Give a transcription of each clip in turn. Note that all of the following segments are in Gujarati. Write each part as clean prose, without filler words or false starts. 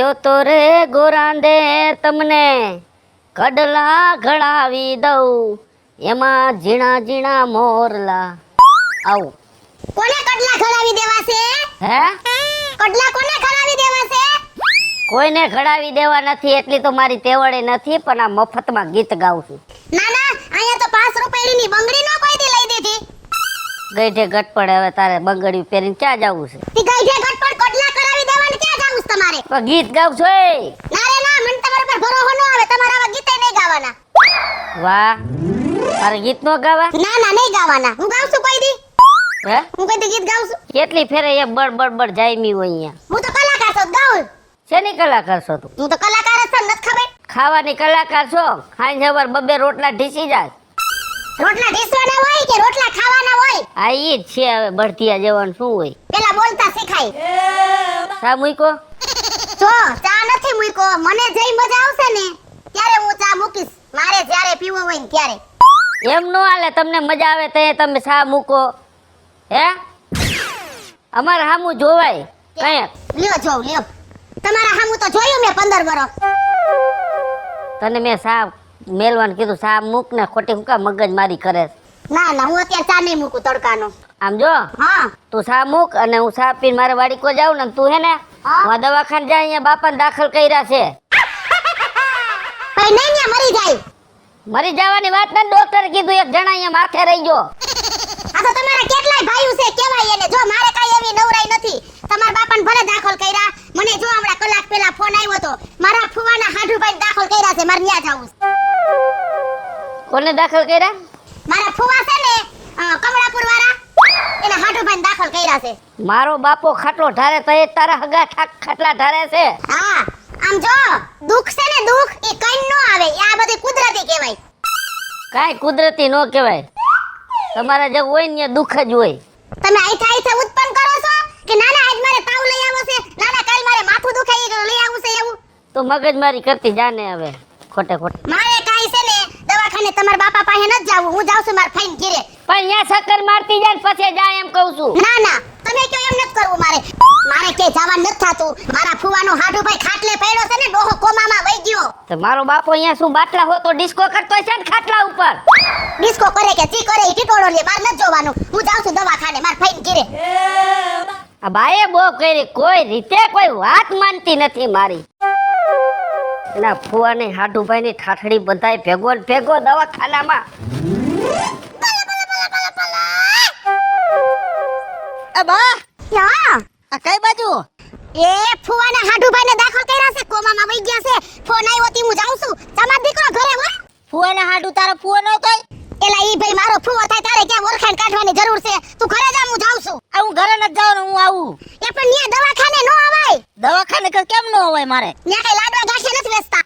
કયો તો રે ગોરાંદે તમને કડલા ઘડાવી દઉં એમાં ઝીણા ઝીણા મોરલા આવું. કોને કડલા ઘડાવી દેવા છે? હે કડલા કોને ઘડાવી દેવા છે? કોઈને ઘડાવી દેવા નથી એટલી તો મારી તેવડે નથી, પણ આ મફતમાં ગીત ગાઉં છું. ના ના, અહીંયા તો 5 રૂપિયાની બંગડી નો કોઈ દી લઈ દીધી. ગઈઢે ગટપડ હવે તારે બંગડી પહેરીને ક્યાં જવું છે? તી ગઈઢે ગટપડ કડલા કરાવી દેવાને ક્યાં જાવું છે તમારે? પણ ગીત ગાઉં છું એ. ના રે ના, મને તમારા પર ભરોસો ન આવે. તમારા આવા ગીતે નહીં ગાવાના. વાહ, તારે ગીત નો ગાવા? ના ના, નહીં ગાવાના. હું ગાઉં છું કોઈ દી? હે હું કોઈ દી ગીત ગાઉં છું? કેટલી ફેરે એ બડ બડ બડ જાયમી હોય અહીંયા. હું તો કલાકાર છું, ગાઉં. શેની કલાકાર છો તું? હું તો કલાકાર જ છું, નથી ખબર? ખાવાની કલાકાર છો? ખાઈ જબર બબે રોટલા ઢીસી જાય. રોટલા ઢીસવાના હોય કે રોટલા ખાવાના હોય? આ ઈ જ છે હવે બળતિયા જવાનું શું હોય. પેલા બોલતા શીખાય. સા મૂકો? જો ચા નથી મૂક્યો, મને જઈ મજા આવશે ને ત્યારે હું ચા મૂકીશ. મારે જ્યારે પીવો હોય ને ત્યારે. એમ નો હાલે, તમને મજા આવે તો તમે સા મૂકો. હે અમારે હામું જોવાય કઈ? લ્યો જોવ લ્યો. તમારા હામું તો જોયું મેં 15 વર્ષ. તને મેં સા મેલવાનું કીધું, સા મૂક ને ખોટી હું કા મગજ મારી કરે છે? ના ના, હું અત્યારે ચા નહીં મૂકું તડકાનો. આમ જો હા તું સા મૂક અને હું સા પીને મારે વાડી કો જાઉં ને તું હે ને હા. હું દવાખાને જાય અહીંયા બાપાને દાખલ કર્યા છે. ભાઈ નહીં ને મરી જાય. મરી જવાની વાત ને ડોક્ટરે કીધું એક જણા અહીંયા માથે રહી ગયો. આ તો તમારા કેટલાય ભાઈઓ છે કેવાય એને. જો મારે કાઈ એવી નવરાઈ નથી. તમારા બાપાને ભલે દાખલ કર્યા. મને જો હમણાં કલાક પહેલા ફોન આવ્યો તો મારા ફુવાના હાડુભાઈ દાખલ કર્યા છે. મારે ન્યા જાવું છે. કોને દાખલ કર્યા? મારા ફુવા છે ને કમળાપુર વાળા, એને હાડુભાઈ દાખલ કર્યા છે. મારો બાપો ખાટલો ઢારે તો એ તારા હગા ખાટલા ઢારે છે. હા આમ જો દુખ છે ને દુખ એ કઈ નો આવે. આ બધી કુદરતી કહેવાય. કાંઈ કુદરતી નો કહેવાય. તમારા જે હોય ને એ દુઃખ જ હોય. તમે આઈથા આઈથા ઉત્પન્ન કરો છો કે નાના આજ મારે તાવ લઈ આવો છે, નાના કાલ મારે માથું દુખે ઈ લઈ આવું છે એવું? તો મગજમારી કરતી જાને હવે ખોટે ખોટે. મારે કાઈ છે ને દવાખાને તમારા બાપા પાસે ન જાવું. હું જાઉં છું મારા ફાઈન ઘરે. પણ અહીંયા ચક્કર મારતી જાય ને પછી જાય એમ કહું છું. ના ના, તમે કયો એમ નથી કરવું. મારે કે જવાનું નથી થાતું. મારા ફુવાનો હાડુભાઈ ખાટલે પડ્યો છે ને, ડોહો કોમામાં વઈ ગયો. તો મારો બાપો અહીંયા શું બાટલા હો તો ડિસ્કો કરતો છે ને ખાટલા ઉપર? ડિસ્કો કરે કે ચી કરે ઈ ટીટોળો લે. મારે નથી જોવાનું. હું જાઉં છું દવાખાને મારા ફાઈન ઘરે. આ બાએ બહુ કરી, કોઈ રીતે કોઈ વાત માનતી નથી મારી. એના ફુવાની હાડુભાઈની ઠાઠડી બધાય ભેગો ને ભેગો દવાખાનામાં. એ બા, હા આ કઈ બાજુ? એ ફુવાના હાડુભાઈને દાખલ કર્યા છે, કોમામાં વઈ ગયા છે. ફોન આવ્યો તી હું જાઉં છું. તમારો દીકરો ઘરે હોય? ફુવાના હાડું તારો ફુવો નો તોય? એલા ઈ ભાઈ મારો ફુવો થાય તારે ક્યાં ઓળખાણ કાઢવાની જરૂર છે? તું ઘરે જા, હું જાઉં છું. આ હું ઘરે નથી જવાનું, હું આવું. એ પણ ન્યા દવાખાને નો આવાય. દવાખાને કેમ નો હોય મારે? ન્યા કઈ લાડવા ગાંઠે નથી વેચતા.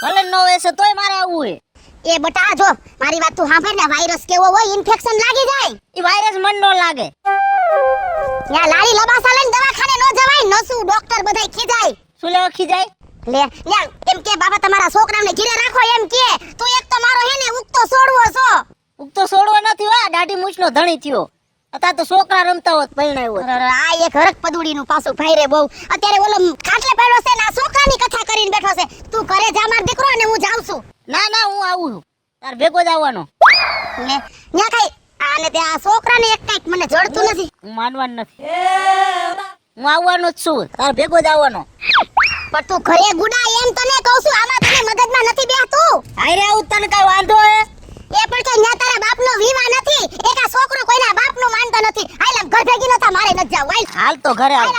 ભલે નો વેસે તોય મારે આવવું હે. એ બટા જો મારી વાત તું સાંભળ ને, વાયરસ કેવો હોય, ઇન્ફેક્શન લાગી જાય. ઈ વાયરસ મન નો લાગે. ન્યા લાડી લબાસા લઈને દવાખાને નો જવાય. નસુ ડોક્ટર બધાય ખીજાય. શું લેવા ખીજાય? લે ન્યા એમ કે બાબા તમારા છોકરાને ઘરે રાખો એમ કે. તું એક તો મારો હે ને ઉગતો સોડવો છો. ઉગતો છોડવો નથી હો, દાઢી મૂછનો ધણી થયો. અત્યારે તો છોકરા રમતા હોત પરણાયો હોત. આ એક હરક પદુડીનું પાછું ભાઈ રે બહુ. અત્યારે ઓલો ખાટલે પડ્યો છે ને આ છોકરાની કથા કરીને બેઠો છે. તું ઘરે જા માર દીકરો, ને હું જાઉં છું. ના ના, હું આવું છું. તાર ભેગો જ આવવાનો. લે ન્યા કઈ આને તે આ છોકરાને એક કઈક મને જડતું નથી. હું માનવાનું નથી. હું આવવાનો જ છું, તાર ભેગો જ આવવાનો. પણ તું ઘરે ગુડા એમ તને કહું છું. આમાં તને મગજમાં નથી બેહતું? હારે આવું તને કઈ વાંધો હે? એ પણ કે ન્યા તારા બાપનો વિવાહ નથી. એક આ છોકરો કોઈના બાપનો માનતો નથી. હાલ ઘર ભેગી નતા, મારે ન જાવ. હાલ તો ઘરે આવ.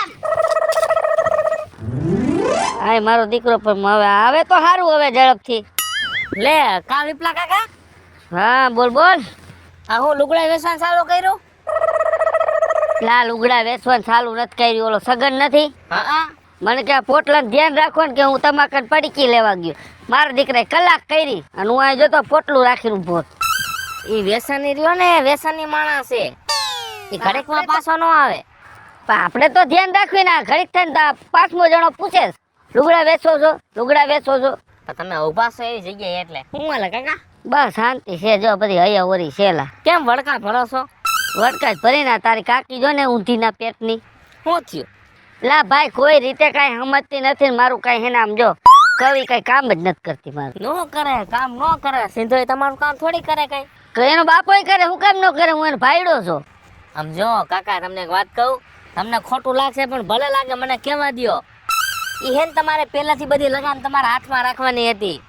આય મારો દીકરો પણ હવે આવે તો સારું હવે ઝડપથી. લે કા વિપલા કાકા, હા બોલ બોલ. આ હું લુગડા વેચવાનું ચાલુ કર્યું? લાલ ઉગડા વેચવાનું ચાલુ નથી કર્યું. ઓલો સગન નથી, હા મને કે પોટલાનું ધ્યાન રાખો ને કે હું તમાકન પડીકી લેવા ગયો. મારા દીકરાએ કલાક કરી અને હું અહીં જોતો પોટલું રાખીને ઉભો. ઈ વેસની રહ્યો ને, વેસની માણસ છે. ઈ ઘડીકમાં પાછો નો આવે. પણ આપણે તો ધ્યાન રાખવી ને. ઘડીક થઈને પાંચમો જણો પૂછે છે, લુગડા વેચો છો, લુગડા વેચો છો. તમે ઉભા છો એવી જગ્યાએ એટલે હું હાલે કાકા? બસ શાંતિ છે. જો બધી હૈયા ઓરી છેલા. કેમ વડકા ભરો છો? વડકા જ ભરીને તારી કાકી જો ને ઊંધીના પેટની. શું થયું? લા ભાઈ કોઈ રીતે કાંઈ સમજતી નથી ને મારું કાંઈ હેને આમ જો કવિ કાંઈ કામ જ નથી કરતી મારું. નો કરે કામ નો કરે સિંધો તમારું કામ થોડી કરે કઈ. તો એનો બાપોય કરે, હું કામ ન કરે? હું એને ભાઈડો છું. આમ જો કાકા તમને એક વાત કહું, તમને ખોટું લાગશે પણ ભલે લાગે મને કેવા દ્યો. ઈ હેન તમારે પહેલાથી બધી લગામ તમારા હાથમાં રાખવાની હતી,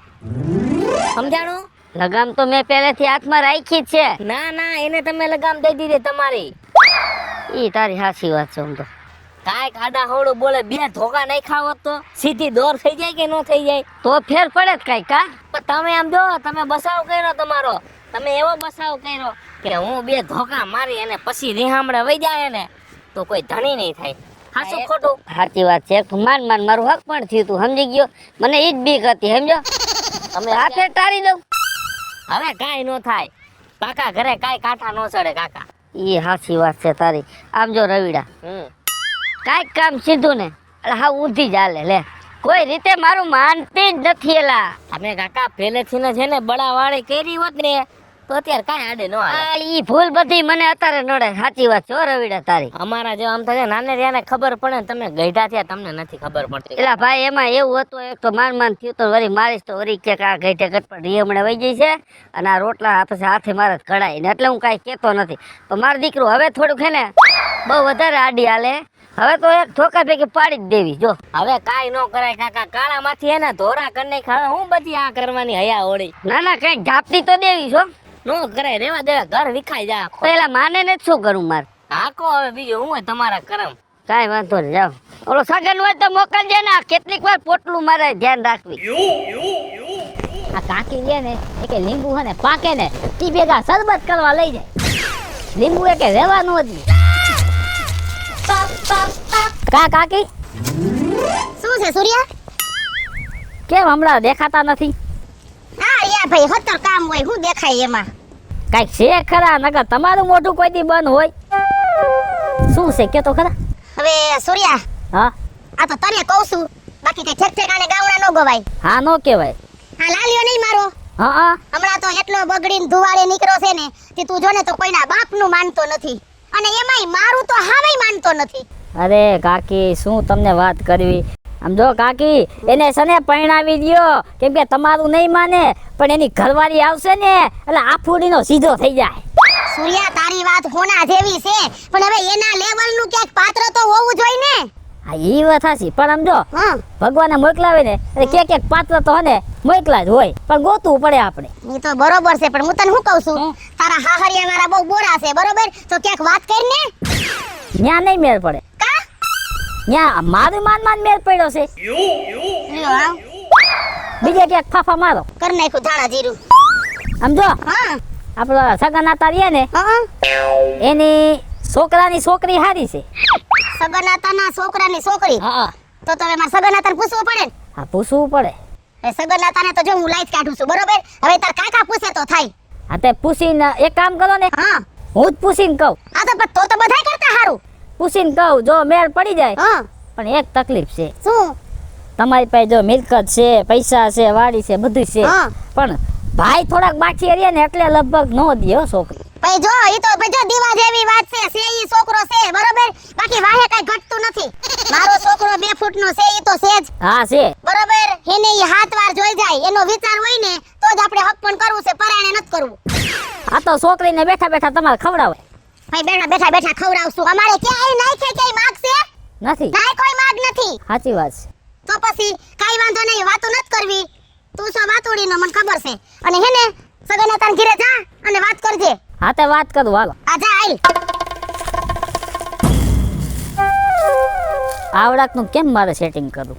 સમજાણું? લગામ તો મેં પહેલેથી હાથમાં રાખી જ છે. ના ના એને તમે લગામ દઈ દીધી તમારી. ઈ તારી સાચી વાત છે. આમ તો કાંઈક આડા હવળું બોલે બે ધોકા નહીં ખાવો તો સીધી દોર થઈ જાય કે ન થઈ જાય? તો ફેર પડે જ કાંઈ કા? પણ તમે આમ જો તમે બસાવ કર્યો તમારો, તમે એવો બસાવ કર્યો કે હું બે ધોકા મારી અને પછી રીહામણે વઈ જાય ને તો કોઈ ધણી નહીં થાય. હાચું ખોટું? સાચી વાત છે. માન મારું હક પણ થયું, તું સમજી ગયો? મને ઈ જ બીક હતી, સમજો? તમે હાથે ટાળી દઉં. હવે કાંઈ ન થાય કાકા, ઘરે કાંઈ કાંઠા ન ચડે કાકા. ઈ સાચી વાત છે તારી. આમ જો રવિડા, કાંઈક કામ સીધું ને એટલે હા ઊંધી જ હાલે. લે કોઈ રીતે મારું માનતી જ નથી. એલા તમે કાકા પહેલેથી ને છે ને બળાવાળી કરી હોત ને તો અત્યારે કાંઈ આડે ન આવે. ઈ ભૂલ બધી મને અત્યારે નડે. સાચી વાત છે હો રવિડા તારી. અમારા જેવા આમ થાય નાને રહ્યા ખબર પડે ને, તમે ગઈઢા થયા તમને નથી ખબર પડતી. એલા ભાઈ એમાં એવું હતું, એક તો માન થયું તો વળી મારીશ તો વળી કે આ ઘેટે ઘટપટ હમણાં વહી જઈ છે અને આ રોટલા પછી હાથે મારે કઢાઈ ને એટલે હું કાંઈ કહેતો નથી. પણ મારું દીકરું હવે થોડુંક હે ને બહુ વધારે આડી હાલે. હવે તો એક ધોકા ભેગી પાડી જ દેવી. જો હવે કાંઈ ન કરાય કાકા, કાળા માંથી એને ધોરા કરી ખાવે હું બધી આ કરવાની હયા ઓળી. ના ના કઈક ઝાપટી તો દેવી છો. નો કરાય, રેવા દેવા, ઘર વિખાઈ જાય. પેલા માને ને શું કરું મારે? હાકો હવે બીજું હું હોય તમારા કરમ. કાંઈ વાંધો નહીં, જાઓ. ઓલો સગન હોય તો મોકલજે ને. કેટલીક વાર પોટલું મારે ધ્યાન રાખવી. આ કાકી લે ને એ કે લીંબુ હે ને પાકે ને તી ભેગા શરબત કરવા લઈ જાય. લીંબુ એ કે રહેવાનું હતું. કા કાકી શું છે સૂર્યા? કેમ હમણાં દેખાતા નથી? હા યા ભાઈ હતર કામ હોય, હું દેખાય એમાં? કઈક છે ખરા, નકર તમારું મોઢું કોઈ દી બંધ હોય. શું છે કે તો ખરા? હવે સૂર્યા, હા આ તો તને કહું છું, બાકી કઈ ઠેક ઠેકાણે ગાવડા ન ગવાય. હા નો કહેવાય. આ લાલ્યો નહીં મારો, હા હા હમણાં તો એટલો બગડીને ધુવાડે નીકળ્યો છે ને કે તું જોને તો કોઈના બાપનું માનતો નથી, અને એમાંય મારું તો હાવેય માનતો નથી. અરે કાકી શું તમને વાત કરવી. આમ જો કાકી એને સને પરણાવી દ્યો, કેમ કે તમારું નહીં માને પણ એની ઘરવાળી આવશે ને એટલે આફુડીનો સીધો થઈ જાય. સૂર્યા તારી વાત હોના જેવી છે, પણ હવે એના લેવલનું ક્યાંક પાત્ર તો હોવું જોઈએ ને. હા ઈ વાત સાચી, પણ આમ જો હા ભગવાને મોકલાવે ને એટલે ક્યાંક પાત્ર તો હને મોકલા જ હોય, પણ ગોતવું પડે આપણે. એ તો બરોબર છે, પણ હું તને શું કહું છું, તારા હાહરિયા મારા બહુ બોરા છે બરોબર, તો ક્યાંક વાત કરીને ન્યા નહીં મેળ પડે. કા ન્યા મારું માન મેળ પડ્યો છે, લ્યો આવ બીજે ક્યાંક ફાફા મારો કર નાખ્યું ધાણા જીરું. આમ જો હા આપડે સગન આતા રહીએ ને હા એની છોકરાની છોકરી હારી છે. સગનાતાના છોકરાની છોકરી, હા તો તમે મારા સગનાતાને પૂછવું પડે ને. હા પૂછવું પડે. એ સગનાતાને તો જો હું લાઈટ કાઢું છું બરોબર, હવે તાર કાકા પૂછે તો થાય. હા તે પૂછીને એક કામ કરો ને, હા હું જ પૂછીને કહું. આ તો બધાય કરતા હારું. પૂછીને કહું, જો મેળ પડી જાય. હા પણ એક તકલીફ છે, શું? તમારી પાસે જો મિલકત છે, પૈસા છે, વાડી છે, બધું છે, હા. પણ ભાઈ થોડાક બાકી રહ્યા ને એટલે લગભગ નો દે હો છોકરી. ભાઈ જો ઈ તો ભાઈ જો દીવા જેવી વાત છે ઈ છોકરો છે બરોબર, બાકી વાહે કઈ ઘટતું નથી. મારો છોકરો 2 ફૂટનો છે, ઈ તો છે જ હા છે બરોબર. એને ઈ 7 વાર જોઈ જાય, એનો વિચાર હોય ને તો જ આપણે હક પણ કરવું છે, પરાણે નથી કરવું. આ તો છોકરીને બેઠા બેઠા તમારે ખવડાવે. ભાઈ બેઠા ખવડાવશું. અમારે ક્યાંય નાખે ક્યાંય માગ છે નથી, નાય કોઈ માગ નથી. સાચી વાત છે. તો પછી કાઈ વાંધો નહીં, વાતો નથી કરવી. તું છો વાતુડીનો મને ખબર છે, અને હે ને સગનાતાન ઘરે જા અને વાત કરજે. હા તે વાત કરું હાલો. આ જા આઈલ. આવડાકનું કેમ મારે સેટિંગ કરું?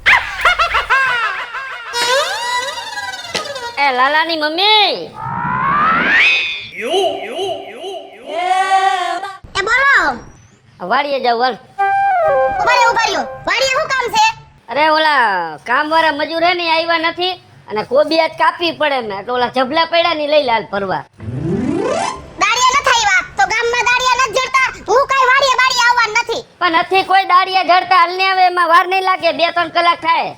એ લાલાની મમ્મી, એ બોલો. વાડીએ જાવ વલ. ઉભા રહ્યો. વાડીએ શું કામ છે? અરે ઓલા કામવાળા મજૂર હે ને આવ્યા નથી અને કોબી આજ કાપવી પડે ને, એટલે ઓલા જબલા પડ્યા ની લઈ લાલ ફરવા. દાડિયા ન થાયવા તો ગામમાં દાડિયા ન જડતા, હું કઈ વાડીએ બાડીએ આવવા નથી. પણ નથી કોઈ દાડિયા જડતા, હાલ ને આવે એમાં વાર નહીં લાગે, 2-3 કલાક થાય.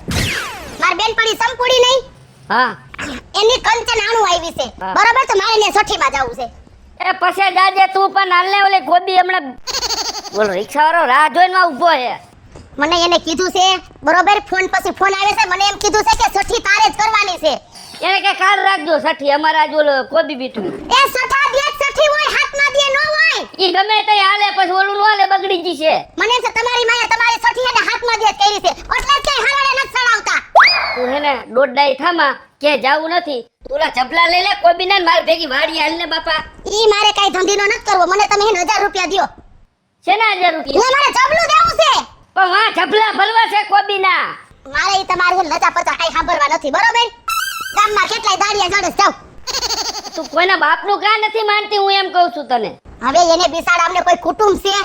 માર બેનપણી સંપૂડી નહીં, હા એની કંચન આણું આવી છે હા. બરોબર, તો મારે ને છઠ્ઠીમાં જવું છે. એ પછી જાજે તું, પણ હાલ ને ઓલે કોબી હમણાં બોલો રિક્ષાવાળો રાહ જોઈને ઊભો છે. મને એને કીધું છે બરોબર, ફોન પછી ફોન આવે છે, મને એમ કીધું છે કે સઠી તારે જ કરવાની છે. એને કે કાલ રાખજો સઠી, અમારા આજ ઓલો કોબી બીટું એ સઠા દે સઠી હોય, હાથમાં દે નો હોય. ઈ ગમે તે હાલે, પછી ઓલું નો હાલે, બગડી જશે. મને એમ છે તમારી માયા તમારી સઠી એને હાથમાં દે કરી છે, એટલે જ કઈ હારાડે નથી ચડાવતા. તું હેને દોડાઈ થામા, કે જાવું નથી. તુલા ચપલા લઈ લે કોબી ના, માર ભેગી વાડી હાલ ને બાપા. ઈ મારે કઈ ધંધીનો નથી કરવો, મને તમે એને 1000 રૂપિયા દ્યો. શેના 1000 રૂપિયા? ને મારે જબલું દેવું છે. પણ વાહ ચપલા ભરવા છે કોબી ના. મારે ઈ તમારે લજા પતા કઈ સાંભળવા નથી, બરોબર? ગામમાં કેટલાય દાડિયા જડે જાવ. તું કોઈના બાપનું કાં નથી માનતી, હું એમ કહું છું તને. હવે એને બિસાડ અમને કોઈ કુટુંબ છે?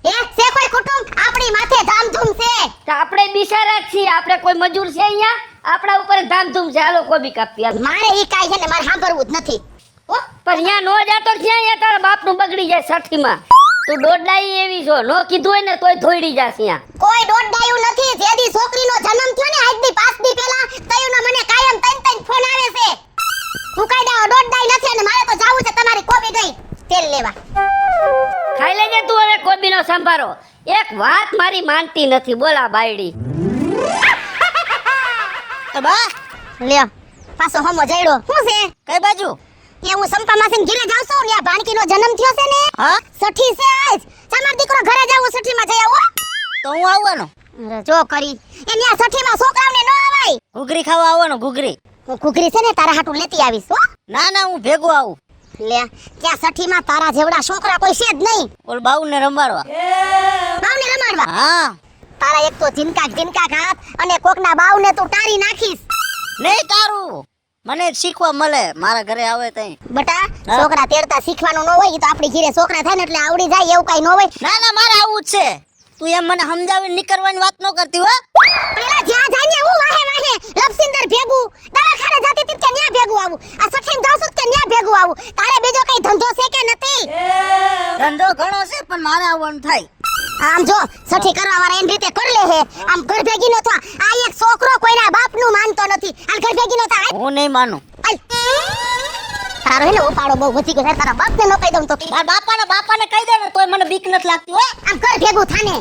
હે છે કોઈ કુટુંબ? આપણી માથે ધામધૂમ છે. તો આપણે બિચારા જ છીએ, આપણે કોઈ મજૂર છે અહીંયા? આપણા ઉપર ધામધૂમ છે, હાલો કોબી કાપી હાલો. મારે ઈ કાઈ છે ને મારે સાંભળવું જ નથી. હો પણ અહીંયા નો જાતો ક્યાં, અહીંયા તારા બાપનું બગડી જાય સઠીમાં. તું દોડલાઈ એવી છો, નો કીધું હોય ને તોય થોડી જાસ અહીંયા. કોઈ દોડાયું નથી. જેદી છોકરીનો જન્મ થયો ને આજ દી 5 દી પહેલા તયુનો મને કાયમ તન ફોન આવે છે. હું કાઈ દોડાઈ નથી અને મારે તો જાવું છે, તમારી કોબી ગઈ તેલ લેવા. ખાઈ લેજે તું હવે કોબીનો સંભારો. એક વાત મારી માનતી નથી, બોલા બાયડી. તો બા લ્યો પાછો હમો જઈડો. શું છે? કઈ બાજુ? એ હું સંપા માસીને ઘરે જાઉં છું ને, આ ભાણકીનો જન્મ થયો છે ને. હા સઠી છે આજ. તમાર દીકરો ઘરે જાવું સઠીમાં જઈ આવો. તો હું આવવાનો. અરે જો કરી એ ન્યા સઠીમાં છોકરાઓને ન આવાય. ઘૂઘરી ખાવા આવવાનો. ઘૂઘરી હું કુકરી છે ને તારા હાટુ લેતી આવીશ. હો ના ના, હું ભેગું આવું. લે ત્યાં સઠીમાં તારા જેવડા છોકરા કોઈ છે જ નહીં. ઓલ બાઉને રમાડવા. બાવને રમાડવા? હા. તારા એક તો ઝીનકા હાથ અને કોકના બાવને તું તારી નાખીશ. નહીં તારું, મને શીખવા મળે મારા ઘરે આવે તઈ. બટા છોકરા તેડતા શીખવાનું ન હોય, ઈ તો આપણી ઘરે છોકરા થાય ને એટલે આવડી જાય એવું કઈ ન હોય. ના ના, મારે આવું જ છે. તું એમ મને સમજાવીને નીકળવાની વાત ન કરતી હો. પેલા જ્યાં જાય ને હું વાહે લપસિંદર ભેગું દવાખાને જાતી તી કે ન્યા ભેગું આવું, આ સઠીમ જાઉં છું કે ન્યા ભેગું આવું. તારે બીજો કઈ ધંધો છે કે નથી? ધંધો ઘણો છે પણ મારે આવવાનું થાય. આમ જો સઠી કરવા વાળા એની રીતે કરી લે હે. આમ ઘર ભેગી નો થા. આ એક છોકરો કોઈના બાપનું માનતો નથી. હાલ ઘર ભેગી નો થા. હું નહીં માનું. તારો હે ને ઉપાડો બહુ વધી ગયો છે. તારા બાપને ન કહી દઉં તો મારા બાપાને કહી દે ને તોય મને બીક નથી લાગતી હો. આમ ઘર ભેગું થાને.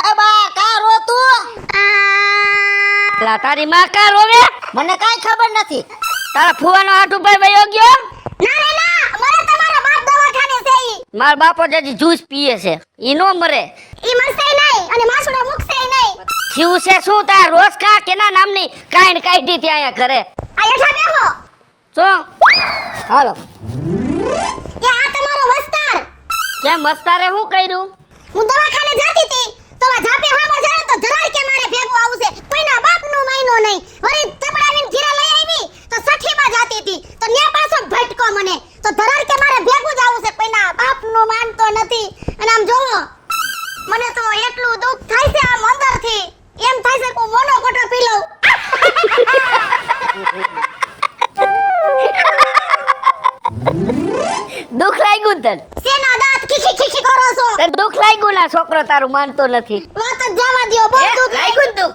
એ બા કા રો તું? પેલા તારી માં કા રોવે? મને કાઈ ખબર નથી. તારા ફુવાનો હાથ ઉપર વયો ગયો? ના રે ના, મરે તમારા બાપ દવાખાને છે ઈ. માર બાપો જજી જ્યુસ પીએ છે, ઈ નો મરે. ઈ મરસે નહીં અને માસુડો મુકસે નહીં. થયું છે શું? તાર રોજ કા કેના નામની કાઈન કાઢી ત્યાં અહીંયા ઘરે. આ હેઠા બેહો. જો હાલો. એ આ તમારો વસ્તાર. કેમ મસ્તારે શું કર્યું? હું દવાખાને જાતી હતી તો આ જાપે હામો જરા તો ધરાર કે મારે ભેગું આવું છે. કોઈના બાપનું માયનો નહીં. વળી તપડાવીને ઘીરા લઈ આવી તો સઠીમાં જાતી હતી તો ન્યા પાછો ભટકો મને તો ધરાર કે મારે ભેગું જ આવું છે. કોઈના બાપનું માનતો નથી. અને આમ જોવો મને તો એટલું દુઃખ થાય છે આમ અંદરથી. એમ થાય છે કે મોનો કોટો પી લઉં. દુઃખ લાગ્યું તને? સેના દાંત ખીખી ખીખી કરો છો. તને દુઃખ લાગ્યું ના છોકરો તારું માનતો નથી? વાત જ જવા દ્યો. બહુ દુઃખ લાગ્યું તું?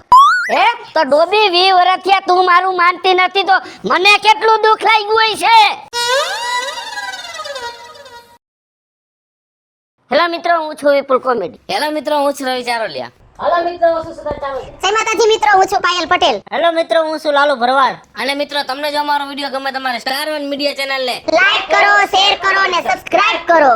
હે તો ડોબી 20 વર્ષ થયા તું મારું માનતી નથી તો મને કેટલું દુઃખ લાગ્યું હોય છે. હેલો મિત્રો, હું છું વિપુલ કોમેડી. હેલો મિત્રો, હું છું રવિ ચારોલિયા. હેલો મિત્રો, હું છું સુધા ચાવડા. જય માતાજી મિત્રો, હું છું પાયલ પટેલ. હેલો મિત્રો, હું છું લાલુ ભરવાડ. અને મિત્રો, તમને જો અમારો વિડિયો ગમે તમારે સ્ટાર વન મીડિયા ચેનલ ને લાઈક કરો, શેર કરો અને સબસ્ક્રાઇબ કરો.